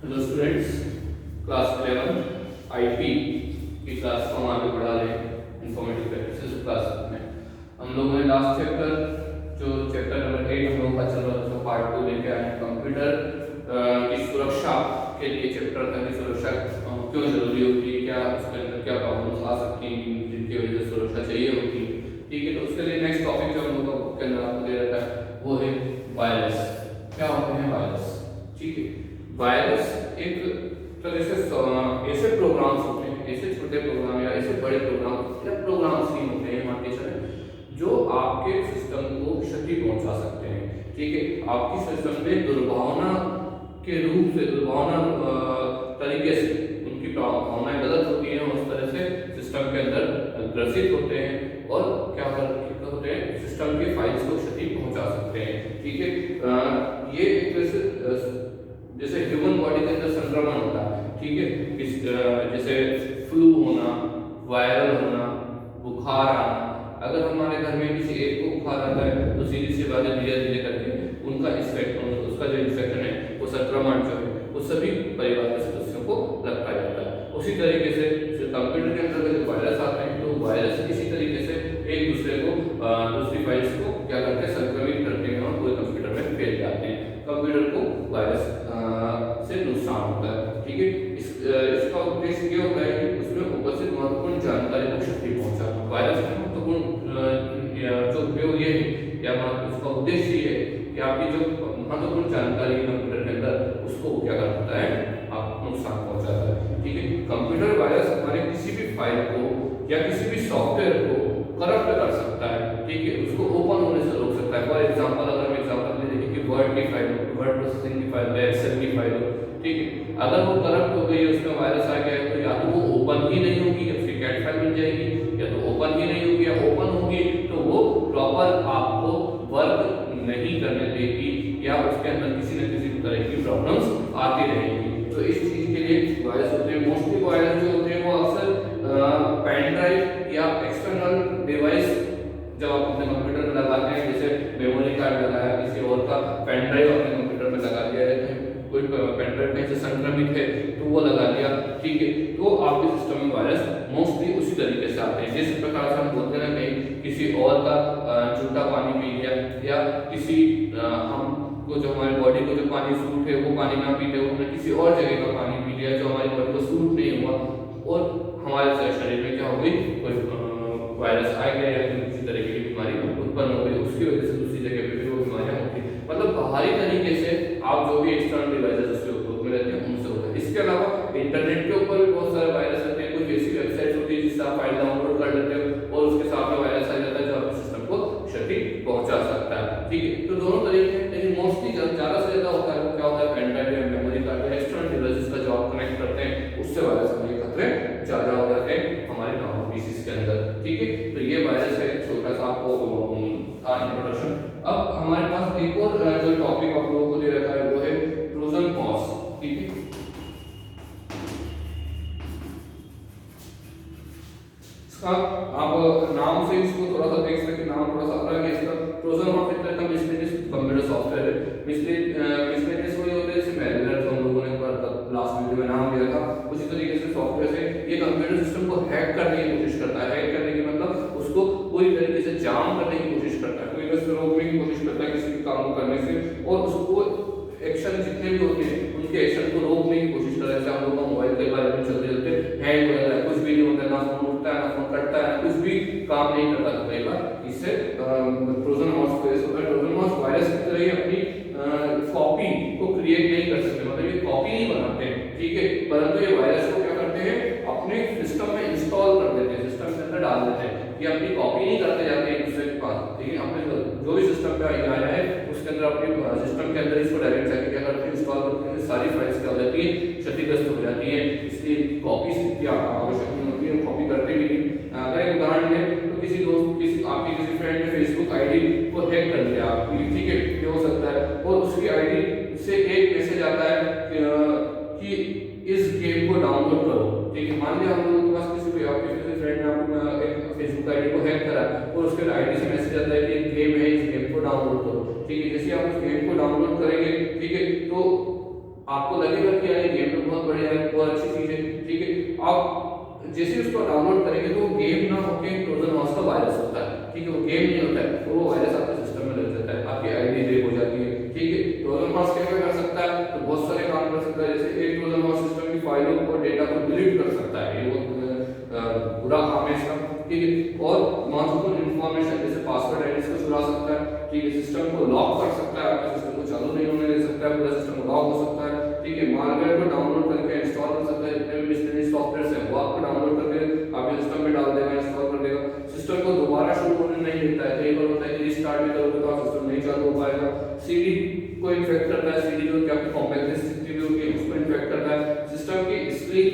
Hello students, class 11 IP की class को हम आगे बढ़ा रहे हैं इंफॉर्मेटिव प्रैक्टिसेस क्लास में। हम लोगों ने लास्ट चैप्टर जो चैप्टर नंबर 8 हम लोगों का चल रहा था उसका पार्ट 2 लेके आए हैं। कंप्यूटर की सुरक्षा के लिए चैप्टर था कि सुरक्षा क्यों जरूरी होती है, क्या उसके अंदर क्या प्रॉब्लम्स आ सकती हैं जिनकी वजह से सुरक्षा चाहिए होती है। ठीक है, तो उसके लिए नेक्स्ट टॉपिक जो हम लोग का बुक के अंदर आपको दे रखा है वो है वायरस। क्या होते हैं वायरस? ठीक है, वायरस एक तरह से ऐसे प्रोग्राम्स होते हैं, ऐसे छोटे प्रोग्राम या ऐसे बड़े प्रोग्राम या प्रोग्राम्स ही होते हैं मान के चले जो आपके सिस्टम को क्षति पहुंचा सकते हैं। ठीक है, आपकी सिस्टम में दुर्भावना के रूप से दुर्भावना तरीके से उनकी भावनाएं गलत होती हैं, उस तरह से सिस्टम के अंदर ग्रसित होते हैं और क्या होते हैं सिस्टम की फाइल्स को क्षति पहुंचा सकते हैं। ठीक है, ये एक तरह से जैसे ह्यूमन बॉडी के अंदर संक्रमण होता है। ठीक है, जैसे फ्लू होना, वायरल होना, बुखार आना। अगर हमारे घर में किसी एक को बुखार आता है तो सीधी सी बात है धीरे धीरे करके उनका उसका जो इन्फेक्शन है वो संक्रमण जो है वो सभी परिवार के सदस्यों को लगता जाता है। उसी तरीके से कंप्यूटर के अंदर जो वायरस आते हैं तो वायरस इसी तरीके से एक दूसरे को दूसरी फाइल्स को क्या करते हैं संक्रमित करते हैं और पूरे कंप्यूटर में फैल जाते हैं। कंप्यूटर को वायरस से नुकसान होता है। ठीक है, इसका उद्देश्य क्या होता है कि उसमें उपस्थित महत्वपूर्ण जानकारी को क्षति पहुंचाना। वायरस का महत्वपूर्ण जो उपयोग ये है या उसका उद्देश्य ये है कि आपकी जो महत्वपूर्ण जानकारी है कंप्यूटर के अंदर उसको क्या करता है, आपको नुकसान पहुंचाता है। ठीक है, कंप्यूटर वायरस हमारे किसी भी फाइल को या किसी भी सॉफ्टवेयर को करप्ट कर सकता है। ठीक है, उसको ओपन होने से रोक सकता है। फॉर एग्जांपल अगर हम एग्जांपल ले देखें कि वर्ड की फाइल, वर्ड प्रोसेसिंग की फाइल, एक्सेल की फाइल, ठीक है, अगर वो करप्ट हो गई, उसमें वायरस आ गया तो या तो वो ओपन ही नहीं होगी या फिर कैट फाइल बन जाएगी, या तो ओपन ही नहीं होगी या ओपन होगी तो वो प्रॉपर आपको वर्क नहीं करने देगी या उसके अंदर किसी न किसी तरह की प्रॉब्लम्स आती रहेगी। तो इस चीज के लिए वायरस होते हैं। मोस्टली वायरस जो होते हैं वो अक्सर पेन ड्राइव या एक्सटर्नल डिवाइस जब आप अपने कंप्यूटर में लगाते हैं, जैसे मेमोरी कार्ड लगाया किसी और का पेन ड्राइव अपने कंप्यूटर में लगा दिया है, कोई पेन ड्राइव कहीं से संक्रमित है तो वो लगा दिया। ठीक है, तो आपके सिस्टम में वायरस मोस्टली उसी तरीके से आते हैं। जिस प्रकार से हम बोलते हैं कहीं किसी और का जूठा पानी पी लिया या किसी हमको जो हमारी बॉडी को जो पानी सूट है वो पानी ना पीते हुए हमने किसी और जगह का पानी पी लिया जो हमारी बॉडी को सूट नहीं हुआ और हमारे शरीर में क्या हो गई, कोई वायरस आ गया या किसी तरह की बीमारी उत्पन्न हो गई, उसकी वजह से दूसरी जगह पे भी वो बीमारियां होती हैं। मतलब बाहरी तरीके से आप जो भी एक्सटर्नल डिवाइसेस उसके उपयोग में रहते हैं उनसे होता है। इसके अलावा इंटरनेट के ऊपर भी बहुत सारे वायरस आते हैं। कुछ ऐसी वेबसाइट होती है जिससे आप फाइल डाउनलोड कर लेते हो और उसके साथ में वायरस आ जाता है जो आपके सिस्टम को क्षति पहुंचा सकता है। ठीक है, तो दोनों तरीके हैं, लेकिन मोस्टली ज्यादा से ज्यादा होता है वो क्या होता है पेन ड्राइव या मेमोरी कार्ड या एक्सटर्नल डिवाइसेस का जो आप कनेक्ट करते हैं उससे वायरस होने के खतरे ज्यादा हो जाते हैं हमारे नॉर्मल पीसीस के अंदर। ठीक है, तो ये वायरस है छोटा सा आपको था इंट्रोडक्शन। अब हमारे पास एक और जो टॉपिक आप लोगों को दे रखा है वो है ट्रोजन हॉर्स। ठीक है, इसका आप नाम से इसको थोड़ा सा देख सकते, नाम थोड़ा सा अलग है इसका। ट्रोजन हॉर्स एक तरह का मिसलीनियस कंप्यूटर सॉफ्टवेयर है। मिसलीनियस वही होता है जैसे मैलवेयर जो हम लोगों ने लास्ट वीडियो में नाम दिया था, उसी तरीके से सॉफ्टवेयर है। ये कंप्यूटर सिस्टम को हैक करने की कोशिश करता है। हैक करने की मतलब उसको पूरी तरीके से जाम करने की कोशिश करता है, कोई बस रोकने की कोशिश करता है किसी भी काम को करने से और उसको एक्शन जितने भी होते हैं उनके एक्शन को रोकने की कोशिश करता है। जैसे हम लोग का मोबाइल के बारे में चलते चलते हैंग हो जाता है, कुछ भी नहीं होता है, ना फोन उठता है ना फोन कटता है, कुछ भी काम नहीं करता था कई बार। इससे ट्रोजन हॉर्स वायरस होता है। ट्रोजन हॉर्स वायरस की तरह ही अपनी कॉपी को क्रिएट नहीं कर सकते, मतलब ये कॉपी नहीं बनाते हैं। ठीक है, परंतु ये वायरस को क्या करते हैं अपने सिस्टम में इंस्टॉल कर देते हैं, सिस्टम के अंदर डाल देते हैं। ये अपनी कॉपी नहीं करते जाते हैं एक दूसरे के पास। ठीक है, अपने जो भी सिस्टम पे आया है उसके अंदर अपने सिस्टम के अंदर इसको डायरेक्ट जाके क्या करते हैं इंस्टॉल करते हैं, सारी फाइल्स क्या हो जाती है क्षतिग्रस्त हो जाती है। इसलिए कॉपी की आवश्यकता नहीं होती है, कॉपी करते भी नहीं। अगर एक उदाहरण है तो किसी दोस्त आपकी किसी फ्रेंड ने फेसबुक आईडी को हैक कर लिया आपकी, ठीक है, ये हो सकता है, और उसकी आईडी से एक मैसेज आता है कि इस गेम को डाउनलोड करो। ठीक है, मान लिया हम लोगों के पास किसी आपके फ्रेंड ने आपको एक फेसबुक आईडी को हैक करा और उसके आईडी से मैसेज आता है कि एक गेम है, इस गेम को डाउनलोड करो। ठीक है, जैसे आप उस गेम को डाउनलोड करेंगे, ठीक है, तो आपको लगेगा कि यार ये गेम तो बहुत बढ़िया है, बहुत अच्छी चीज है, ठीक है। आप जैसे उसको डाउनलोड करेंगे तो वो गेम ना होके ट्रोजन हॉर्स का वायरस होता है, ठीक है, वो गेम नहीं होता है, तो वो वायरस आपके सिस्टम में लग जाता है, आपकी आईडी रेप हो जाती है, ठीक है। ट्रोजन हॉर्स क्या कर सकता है, तो बहुत सारे काम कर सकता है, जैसे एक ट्रोजन हॉर्स सिस्टम की फाइलों और डेटा को डिलीट कर सकता है, ये बहुत बुरा काम है इसका, ठीक है। और महत्वपूर्ण इंफॉर्मेशन जैसे पासवर्ड एड्रेस को चुरा सकता है, ठीक है, सिस्टम को लॉक कर सकता है, आपके सिस्टम को चालू नहीं होने दे सकता है, पूरा सिस्टम लॉक हो सकता है, ठीक है। मालवेयर को डाउनलोड करके इंस्टॉल कर सकता है, जितने भी मिसलेनियस सॉफ्टवेयर है वो आपको डाउनलोड करके आपके सिस्टम में डाल देगा, इंस्टॉल कर देगा। सिस्टम को दोबारा शुरू होने नहीं देता है, कई बार होता है कि रिस्टार्ट भी करोगे तो आप सिस्टम नहीं चालू हो पाएगा। सीडी को इन्फेक्ट करता है, सीडी जो कि आपकी कॉम्पैक्टनेस जितनी भी होगी उसको इन्फेक्ट करता है। सिस्टम की स्क्रीन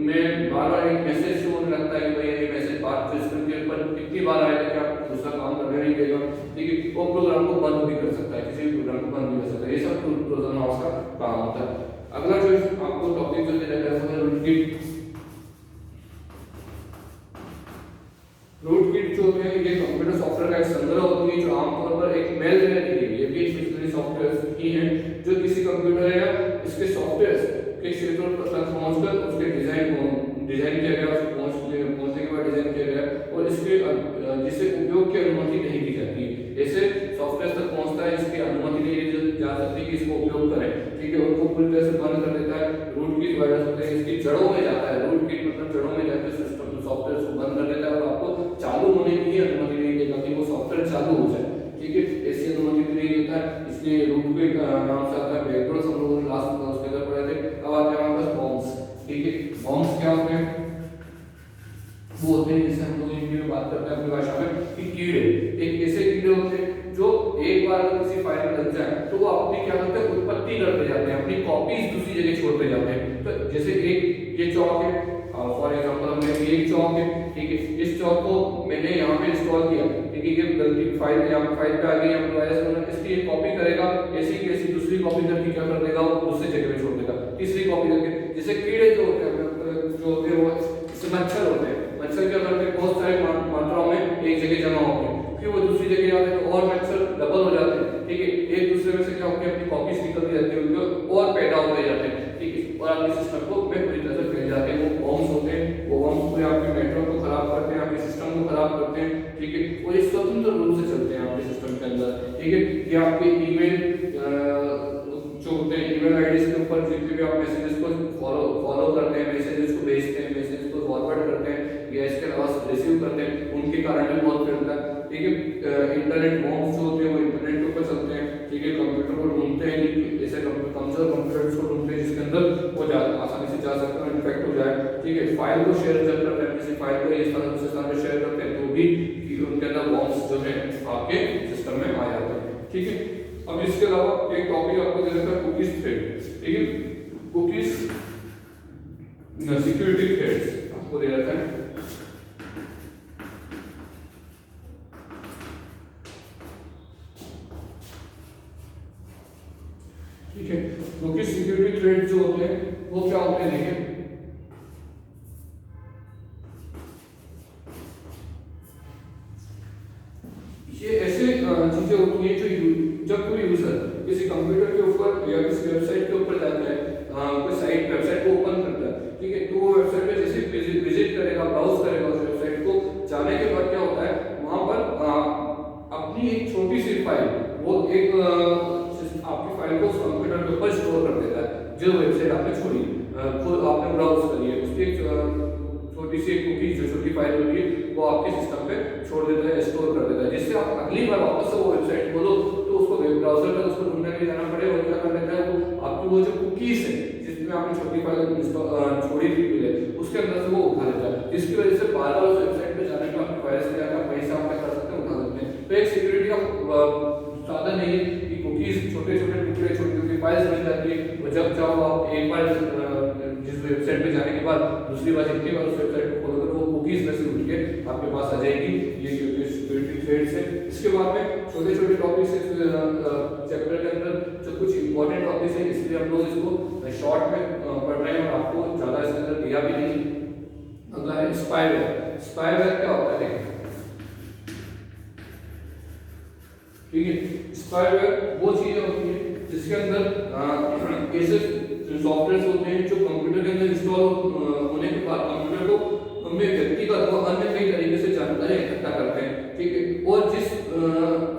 में बार-बार एक मैसेज शो होने लगता है कि भाई ये मैसेज बात जो स्क्रीन के ऊपर कितनी बार आएगा कि आप दूसरा काम करने नहीं देगा, ठीक है। वो प्रोग्राम को बंद भी कर सकता है, किसी भी प्रोग्राम को बंद भी कर सकता है, ये सब ट्रोजन हॉर्स का काम होता है। अगला जो आपको टॉपिक जो दिया गया है रूटकिट। रूटकिट जो है ये कंप्यूटर सॉफ्टवेयर का एक संग्रह होती है जो आमतौर पर एक मेल में दी गई है, ये भी मिशनरी सॉफ्टवेयर की है जो किसी कंप्यूटर या इसके सॉफ्टवेयर के क्षेत्र तक पहुंचकर उसके डिजाइन किया गया, उसको पहुंचने के बाद डिजाइन किया गया और इसके जिसे उपयोग की अनुमति नहीं दी जाती है। ऐसे सॉफ्टवेयर तक पहुंचता है जिसकी अनुमति नहीं दी जा सकती कि इसको उपयोग करें, ठीक है, उनको पूरी तरह से बंद कर देता है। रूटकिट वायरस होते हैं, इसकी जड़ों में जाता है, रूटकिट मतलब जड़ों में जाकर सिस्टम सॉफ्टवेयर को बंद कर देता है और आपको चालू होने की अनुमति नहीं देता कि वो सॉफ्टवेयर चालू हो जाए, ठीक है, ऐसी अनुमति भी नहीं देता है। इसलिए रूटकिट नाम से आता है। बैकग्राउंड हम लोग लास्ट में उसके अंदर पढ़े थे। अब आते हैं हमारे पास बॉम्ब्स, ठीक है। बॉम्ब्स क्या होते हैं, वो होते हैं जिसे हम लोग हिंदी में बात करते हैं अपनी भाषा में कि कीड़े। एक ऐसे कीड़े होते हैं जो एक बार अगर किसी फाइल में लग जाए तो वो अपनी क्या करते हैं, उत्पत्ति करते जाते हैं, अपनी कॉपीज दूसरी जगह छोड़ते जाते हैं। तो जैसे एक ये चौक है, फॉर एग्जांपल हमने एक चौक है, ठीक है, इस चौक को मैंने यहाँ पे इंस्टॉल किया, ठीक है, ये गलती फाइल यहाँ फाइल पे आ गई, यहाँ वायरस बना, इसकी एक कॉपी करेगा, ऐसी की ऐसी दूसरी कॉपी करके क्या कर देगा, वो दूसरी जगह पे छोड़ देगा, तीसरी कॉपी करके। जैसे कीड़े जो होते हैं वो मच्छर होते हैं, मच्छर क्या करते हैं, बहुत सारे मात्राओं में एक जगह जमा होते हैं, फिर वो दूसरी जगह जाते हैं तो और मच्छर डबल हो जाते हैं, ठीक है, एक दूसरे में से क्या होती है, अपनी कॉपीज निकलती रहती है, उनको और पैदा होते जाते हैं, ठीक है, और आपके सिस्टम को में पूरी तरह से फैल जाते हैं। वो बॉम्ब्स होते हैं, वो बॉम्ब्स पूरे आपके नेटवर्क को खराब करते हैं, आपके सिस्टम को खराब करते हैं, ठीक है, और ये स्वतंत्र रूप से चलते हैं आपके सिस्टम के अंदर, ठीक है। ये आपके ईमेल जो होते हैं, ईमेल आईडीज के ऊपर जितने भी आप मैसेजेस को फॉलो करते हैं, मैसेजेस को भेजते हैं, मैसेजेस को फॉरवर्ड करते हैं या इसके अलावा रिसीव करते हैं, उनके कारण भी बहुत फैलता है, ठीक है। इंटरनेट बॉम्ब्स जो होते हैं वो इंटरनेट के ऊपर चलते हैं, ठीक है, कंप्यूटर को ढूंढते हैं, ऐसे कमजोर कंप्यूटर्स को ढूंढते हैं जिसके अंदर वो आसानी से जा सकता है, इन्फेक्ट हो जाए, ठीक है। फाइल को शेयर जब करते हैं, किसी फाइल को इस तरह दूसरे स्थान पे शेयर करते हैं तो भी उनके अंदर बॉम्ब्स जो है आपके सिस्टम में आ जाते हैं, ठीक है। अब इसके अलावा एक टॉपिक आपको दे रखा है कुकीज थ्रेड, ठीक है, कुकीज सिक्योरिटी थ्रेड्स आपको दे रखा है। ठीक है, कुकीज सिक्योरिटी थ्रेड जो होते हैं वो क्या होते हैं, देखिए ये ऐसे चीजें होती हैं जो जब कोई यूजर किसी कंप्यूटर के ऊपर या किसी वेबसाइट के ऊपर जाता है, कोई साइट वेबसाइट को ओपन करता है, ठीक है, तो वो वेबसाइट पे जैसे विजिट करेगा, ब्राउज करेगा उस वेबसाइट को, जाने के बाद क्या होता है, वहां पर अपनी एक छोटी सी फाइल, वो एक आपकी फाइल को उस कंप्यूटर के ऊपर स्टोर कर देता है, जो वेबसाइट आपने छोड़ी, खुद आपने ब्राउज करी है, उसकी छोटी सी कुकी जो छोटी फाइल होती है वो आपके सिस्टम पे छोड़ देता है, स्टोर कर देता है, जिससे आप अगली बार वापस से वो वेबसाइट खोलो तो उसको वेब ब्राउज़र में उसको ढूंढने के लिए जाना पड़े, और क्या कर देता है, वो आपकी वो जो कुकीज है जिसमें आपने छोटी फाइल छोड़ी थी पहले, उसके अंदर से वो उठा लेता है, जिसकी वजह से बार-बार उस वेबसाइट पे जाने में आपके वायरस के आकर वहीं से आप क्या कर सकते हैं, उठा सकते हैं। तो एक सिक्योरिटी का साधन नहीं है कि कुकीज छोटे-छोटे टुकड़े, छोटी-छोटी फाइल्स मिल जाती है, और जब चाहो आप एक बार जिस वेबसाइट पे जाने के बाद दूसरी बार जितनी बार उस वेबसाइट को खोलोगे तो वो कुकीज में से उठ के आपके पास आ जाएगी, ये सिक्योरिटी थ्रेड्स है। इसके बाद में छोटे-छोटे टॉपिक्स है चैप्टर के अंदर, जो कुछ इंपॉर्टेंट टॉपिक्स हैं, इसलिए हम लोग इसको शॉर्ट में पढ़ रहे हैं और आपको ज्यादा इसके अंदर दिया भी नहीं। अगला है स्पाईवेयर। स्पाईवेयर क्या होता है, देखिए, ठीक है, स्पाईवेयर वो चीजें होती है जिसके अंदर ऐसे सॉफ्टवेयर होते हैं जो कंप्यूटर के अंदर इंस्टॉल होने के बाद कंप्यूटर को में व्यक्तिगत व अन्य कई तरीके से जानकारी इकट्ठा करते हैं, ठीक है। और जिस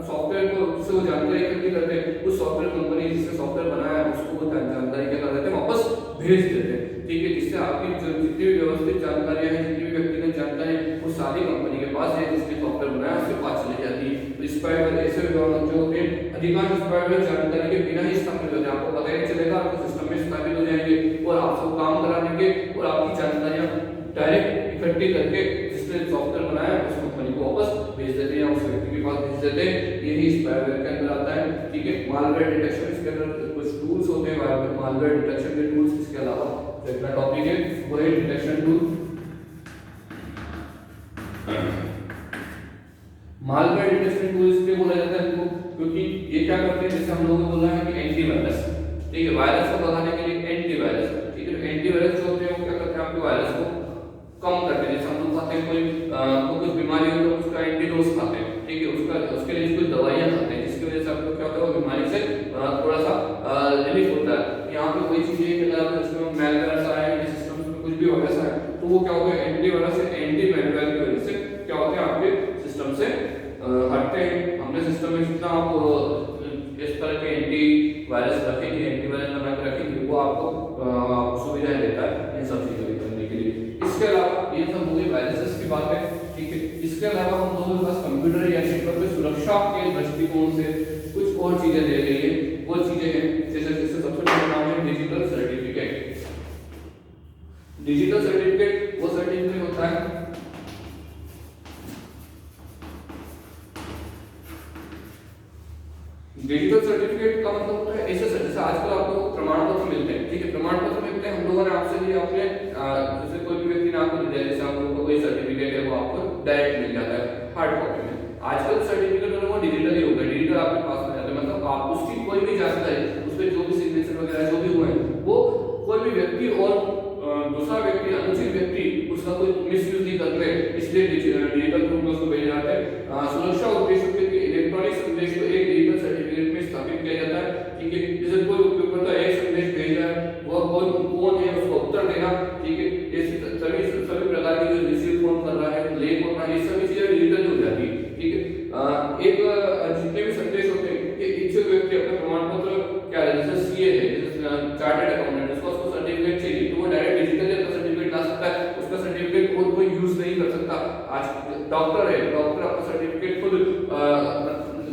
सॉफ्टवेयर को जिससे वो जानकारी इकट्ठी करते हैं उस सॉफ्टवेयर कंपनी जिसने सॉफ्टवेयर बनाया है उसको वो जानकारी क्या कर देते हैं, वापस भेज देते हैं, ठीक है। जिससे आपकी जितनी भी व्यवस्थित जानकारियां हैं, जितनी भी व्यक्तिगत जानकारी है, वो सारी कंपनी के पास है जिसने सॉफ्टवेयर बनाया उसके पास चली जाती है। तो स्पाईवेयर ऐसे जो होते हैं, अधिकांश स्पाईवेयर जानकारी के बिना ही स्थापित होते हैं, आपको पता ही नहीं चलेगा, आपके सिस्टम में स्थापित हो जाएंगे और आपको काम करा देंगे और आपकी जानकारियां डायरेक्ट इकट्ठी करके जिसने सॉफ्टवेयर बनाया उस कंपनी को वापस भेज देते हैं, उस व्यक्ति के पास भेज देते हैं। यही स्पाईवेयर के अंदर आता है, ठीक है। मालवेयर डिटेक्शन, इसके अंदर कुछ टूल्स होते हैं मालवेयर डिटेक्शन के टूल्स। इसके अलावा अगला टॉपिक है वो है detection tool. Malware detection tool इसलिए बोला जाता है इनको क्योंकि ये क्या करते हैं, जैसे हम लोगों ने बोला है कि एंटीवायरस, ठीक है, वायरस को भगाने के लिए एंटीवायरस, ठीक है। एंटीवायरस जो होते हैं वो क्या करते हैं, आपके वायरस को कम करते हैं। जैसे हम लोग खाते हैं कोई कुछ बीमारी हो तो उसका एंटीडोज खाते हैं, ठीक है, उसके लिए कुछ दवाइयां खाते हैं जिसकी वजह से आपको क्या होता है, वो बीमारी से थोड़ा सा रिलीफ होता है। यहाँ पे कोई चीज है कि अगर आपके सिस्टम में मैलवायरस आया है, सिस्टम में कुछ भी वायरस आया तो वो क्या होगा, एंटीवायरस से एंटी मैलवेयर की वजह से क्या होता है, आपके सिस्टम से हटते हैं। हमने सिस्टम में जितना आप इस तरह के एंटी वायरस रखेंगे, एंटीवायरस बना के रखेंगे, वो आपको सुविधाएं देता है इन सब चीजों को करने के लिए। इसके अलावा ये सब हो गई वायरसेस की बात है, ठीक है। इसके अलावा हम लोगों के पास कंप्यूटर या नेटवर्क पे सुरक्षा के दृष्टिकोण से कुछ और चीजें दे गई है। वो चीजें हैं जैसे सबसे पहला नाम है डिजिटल सर्टिफिकेट। डिजिटल सर्टिफिकेट वो सर्टिफिकेट होता है डिजिटल सर्टिफिकेट का मतलब होता है ऐसे जैसे आजकल आपको प्रमाण पत्र मिलते हैं, ठीक है, प्रमाण पत्र मिलते हैं। हम लोगों ने आपसे लिए अपने जैसे कोई भी व्यक्ति ने आपको दिया, जैसे हम लोगों को कोई सर्टिफिकेट है वो आपको डायरेक्ट मिल जाता है हार्ड कॉपी में। आजकल सर्टिफिकेट वो डिजिटल ही हो गया, डिजिटल आपके पास में जाता है, मतलब आप उसकी कोई भी जानकारी उस पर जो भी सिग्नेचर वगैरह जो भी हुए वो कोई भी व्यक्ति और दूसरा व्यक्ति अनुचित व्यक्ति उसका कोई मिसयूज नहीं करते, इसलिए डिजिटल रूप में उसको भेजा जाता है। सुरक्षा उद्देश्यों के लिए इलेक्ट्रॉनिक संदेश को एक डिजिटल सर्टिफिकेट में स्थापित किया जाता है, ठीक है। जैसे कोई उपयोगकर्ता एक संदेश भेज रहा है, वह कौन है उसको उत्तर देना, ठीक है। सभी प्रकार की जो रिसीव कौन कर रहा है, ले कौन रहा है, ये सभी चीजें डिजिटल हो जाती है, ठीक है। एक जितने भी संदेश होते हैं ये इच्छुक व्यक्ति अपना प्रमाण पत्र क्या है, जैसे सीए है, चार्टर्ड अकाउंटेंट, उसको सर्टिफिकेट चाहिए तो वो डायरेक्ट डिजिटल अपना सर्टिफिकेट ला सकता है, उसका सर्टिफिकेट और कोई यूज नहीं कर सकता। आज डॉक्टर है, डॉक्टर अपना सर्टिफिकेट खुद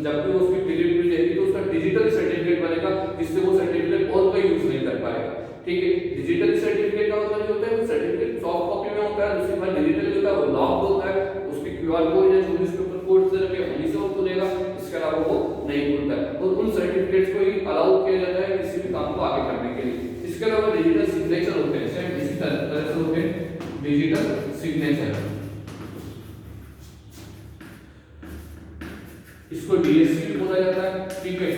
जब भी उसकी डिलीवरी देगी तो उसका डिजिटल सर्टिफिकेट बनेगा जिससे वो सर्टिफिकेट और कोई यूज नहीं कर पाएगा, ठीक है। डिजिटल सर्टिफिकेट का मतलब ये होता है सर्टिफिकेट सॉफ्ट कॉपी में होता है, दूसरी बात डिजिटल होता है वो लॉक्ड होता है, उसकी क्यूआर कोड या जो भी उसके ऊपर कोड से रखे वहीं से वो खुलेगा, इसके अलावा वो नहीं खुलता है। और उन सर्टिफिकेट्स को ही अलाउ किया जाता है किसी भी काम को आगे करने के लिए। इसके अलावा डिजिटल सिग्नेचर होते हैं, सेम इसी तरह से होते हैं डिजिटल सिग्नेचर, इसको डीएससी भी बोला जाता है, ठीक है,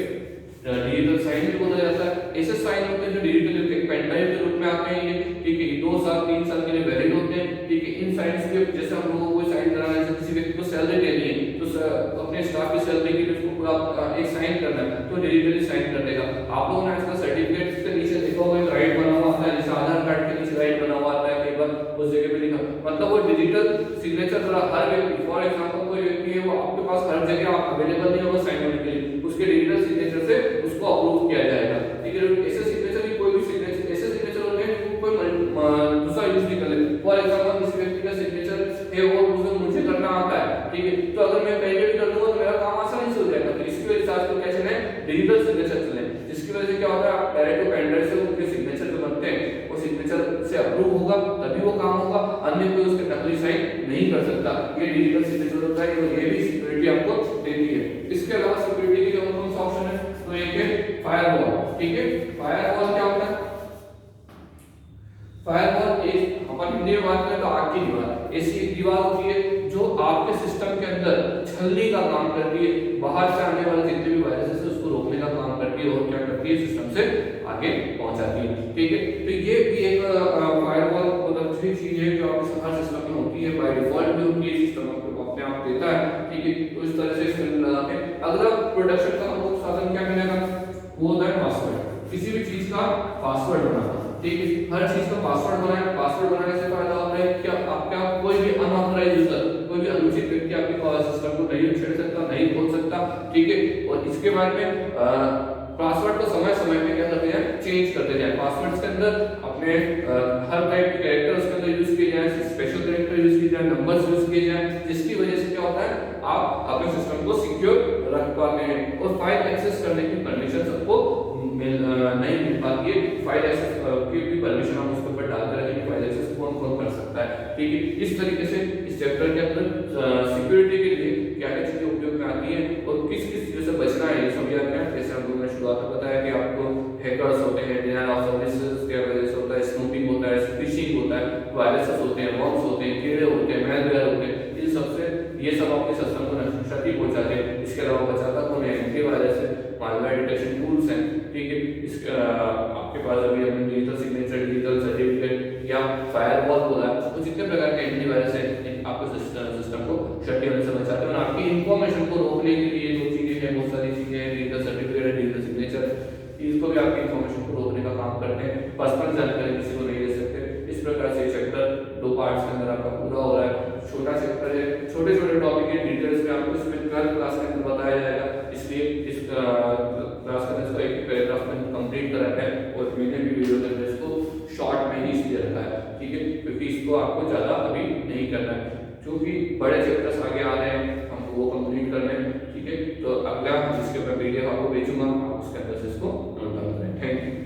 डिजिटल साइन भी बोला जाता है। ऐसे साइन होते हैं जो डिजिटल पेन ड्राइव के रूप में आते हैं ये, ठीक है, 2 साल 3 साल के लिए वैलिड होते हैं, ठीक है। इन साइंस के जैसे हम लोगों को साइन कराना है, किसी व्यक्ति को सैलरी देनी है तो अपने स्टाफ की सैलरी के लिए उसको पूरा एक साइन करना है तो डिजिटली साइन कर देगा। आप लोगों ने आजकल सर्टिफिकेट के नीचे देखा होगा राइट बना हुआ आता है, जैसे आधार कार्ड के नीचे राइट बना हुआ आता है, कई बार उस जगह पे लिखा, मतलब वो डिजिटल सिग्नेचर हर व्यक्ति, फॉर एग्जांपल कोई व्यक्ति है वो आपके पास हर जगह अवेलेबल नहीं होगा साइन करने के लिए, उसके डिजिटल सिग्नेचर से उसको अप्रूव किया जाएगा, ठीक है। ऐसे सिग्नेचर की कोई भी सिग्नेचर, ऐसे सिग्नेचर होते हैं जो कोई दूसरा यूज नहीं कर ले। फॉर एग्जांपल किसी व्यक्ति का सिग्नेचर है वो मुझे करना आता है, ठीक है, तो अगर मैं कहीं भी कर दूंगा तो मेरा काम आसानी से हो जाएगा। तो इसकी वजह से आजकल क्या चले डिजिटल सिग्नेचर चले, जिसकी वजह से क्या होता है आप डायरेक्ट पेन ड्राइव से उनके सिग्नेचर जो बनते हैं वो सिग्नेचर से अप्रूव होगा तभी वो काम होगा, अन्य कोई उसके नकली साइन नहीं कर सकता। ये डिजिटल सिग्नेचर होता है, ये भी सिक्योरिटी आपको देती है। इसके अलावा सिक्योरिटी के कौन सा ऑप्शन है, तो एक है फायरवॉल, ठीक है। फायरवॉल क्या होता है, फायरवॉल एक अपन हिंदी में बात करें तो आग की दीवार, ऐसी एक दीवार होती है जो आपके सिस्टम के अंदर छलनी का काम करती है, बाहर से आने वाले जितने भी वायरसेस है उसको रोकने का काम करती है और क्या करती है सिस्टम से आगे पहुंचाती है, ठीक है। तो ये भी एक फायरवॉल बहुत अच्छी चीज है जो आपके हर सिस्टम में होती है, बाय डिफॉल्ट भी होती है, सिस्टम आपको अपने आप देता है, ठीक है। तो इस तरह से इसको लगाते हैं। अगला प्रोडक्शन का हमको साधन क्या मिलेगा, वो होता है मास्क किसी भी चीज का पासवर्ड बनाना, ठीक है, हर चीज का पासवर्ड बनाए। पासवर्ड बनाने से फायदा होता है कि आपका कोई भी अनऑथराइज्ड यूजर, कोई भी अनुचित व्यक्ति आपके सिस्टम को नहीं छेड़ सकता, नहीं खोल सकता, ठीक है। और इसके बाद में पासवर्ड को समय समय पे क्या करते हैं, चेंज करते जाए। पासवर्ड्स के अंदर अपने हर टाइप के कैरेक्टर उसके अंदर यूज किए जाए, स्पेशल कैरेक्टर यूज किए जाए, नंबर्स यूज किए जाए, जिसकी वजह से क्या होता है, आप अपने सिस्टम को सिक्योर रख पाते हैं। और फाइल एक्सेस करने की परमिशन सबको नहीं मिल पाती है। फाइल एक्सेस की भी परमिशन हम उसके ऊपर डालते रहते हैं, फाइल एक्सेस कौन कौन कर सकता है, ठीक है। इस तरीके से इस चैप्टर के अंदर सिक्योरिटी के लिए क्या क्या चीजें उपयोग में आती है और किस किस चीजों से बचना है, ये समझ आते हैं। जैसे हम लोगों ने शुरुआत में बताया कि आपको हैकर्स होते हैं, डिनायल ऑफ सर्विसेज के वजह से होता है, स्नूपिंग होता है, फिशिंग होता है, वायरसेस होते हैं, वॉर्म्स होते हैं, कीड़े होते हैं, मैलवेयर होते हैं, इन सबसे ये सब आपके सिस्टम को क्षति पहुंचाते हैं। इसके अलावा बचाता कौन है, एंटीवायरस है, मालवेयर डिटेक्शन टूल्स हैं, ठीक है। इसके आपके पास अभी हमने डिजिटल सिग्नेचर, डिजिटल सर्टिफिकेट या फायरवॉल बोला, तो जितने प्रकार के एंटीवायरस है आपके सिस्टम को क्षति होने से बचाते हैं। और आपकी इंफॉर्मेशन को रोकने के लिए जो चीजें हैं, बहुत सारी चीजें हैं, डिजिटल सर्टिफिकेट है, डिजिटल सिग्नेचर, इसको भी आपकी इंफॉर्मेशन को रोकने का काम करते हैं। पर्सनल जानकारी किसी को नहीं दे सकते। इस प्रकार से चैप्टर 2 पार्ट्स के अंदर आपका पूरा हो रहा है। छोटा चैप्टर है, छोटे छोटे टॉपिक है, डिटेल्स में आपको इसमें 12th क्लास के अंदर बताया जाएगा, इसलिए इस क्लास के अंदर इसको एक पैराग्राफ में कंप्लीट करा है और मैंने भी वीडियो के अंदर इसको शॉर्ट में ही इसलिए रखा है, ठीक है, क्योंकि इसको आपको ज्यादा अभी नहीं करना है, क्योंकि बड़े चैप्टर्स आगे आ रहे हैं, हमको वो कंप्लीट करने हैं, ठीक है। तो अगला जिसके मैं पीडीएफ आपको भेजूंगा, आप उसके अंदर से इसको नोट डाल दें। Thank you.